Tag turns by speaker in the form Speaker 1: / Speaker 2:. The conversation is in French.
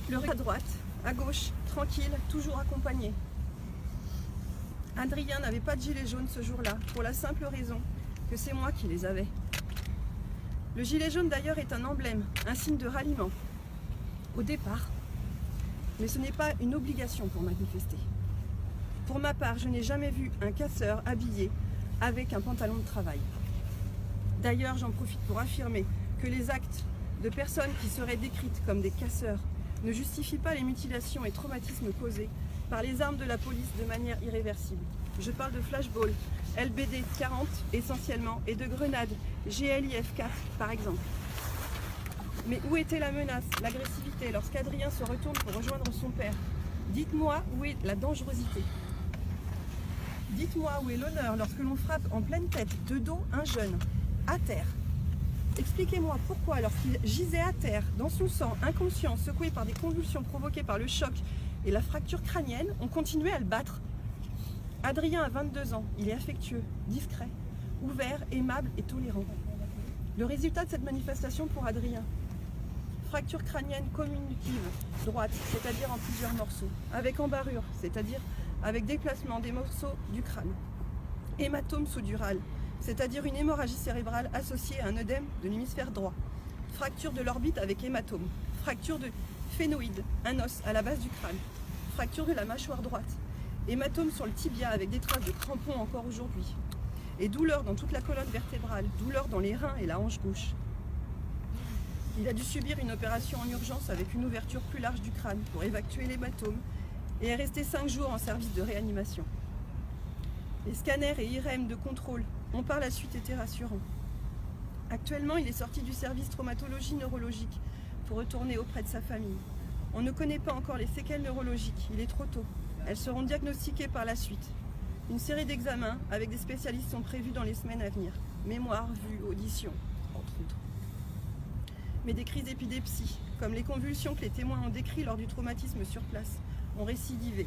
Speaker 1: Le à droite, à gauche, tranquille, toujours accompagné. Adrien n'avait pas de gilet jaune ce jour-là, pour la simple raison que c'est moi qui les avais. Le gilet jaune d'ailleurs est un emblème, un signe de ralliement, au départ. Mais ce n'est pas une obligation pour manifester. Pour ma part, je n'ai jamais vu un casseur habillé avec un pantalon de travail. D'ailleurs, j'en profite pour affirmer que les actes de personnes qui seraient décrites comme des casseurs ne justifient pas les mutilations et traumatismes causés par les armes de la police de manière irréversible. Je parle de flashball, LBD 40 essentiellement, et de grenades GLIF 4 par exemple. Mais où était la menace, l'agressivité lorsqu'Adrien se retourne pour rejoindre son père? Dites-moi où est la dangerosité. Dites-moi où est l'honneur lorsque l'on frappe en pleine tête, de dos, un jeune, à terre. Expliquez-moi pourquoi, lorsqu'il gisait à terre, dans son sang, inconscient, secoué par des convulsions provoquées par le choc et la fracture crânienne, on continuait à le battre. Adrien a 22 ans, il est affectueux, discret, ouvert, aimable et tolérant. Le résultat de cette manifestation pour Adrien: fracture crânienne communicative droite, c'est-à-dire en plusieurs morceaux, avec embarrure, c'est-à-dire avec déplacement des morceaux du crâne. Hématome sous-dural, c'est-à-dire une hémorragie cérébrale associée à un œdème de l'hémisphère droit. Fracture de l'orbite avec hématome. Fracture de phénoïde, un os à la base du crâne. Fracture de la mâchoire droite. Hématome sur le tibia avec des traces de crampons encore aujourd'hui. Et douleur dans toute la colonne vertébrale, douleur dans les reins et la hanche gauche. Il a dû subir une opération en urgence avec une ouverture plus large du crâne pour évacuer l'hématome et est resté 5 jours en service de réanimation. Les scanners et IRM de contrôle ont par la suite été rassurants. Actuellement, il est sorti du service traumatologie neurologique pour retourner auprès de sa famille. On ne connaît pas encore les séquelles neurologiques, il est trop tôt. Elles seront diagnostiquées par la suite. Une série d'examens avec des spécialistes sont prévus dans les semaines à venir. Mémoire, vue, audition, entre autres. Mais des crises d'épilepsie, comme les convulsions que les témoins ont décrites lors du traumatisme sur place, ont récidivé.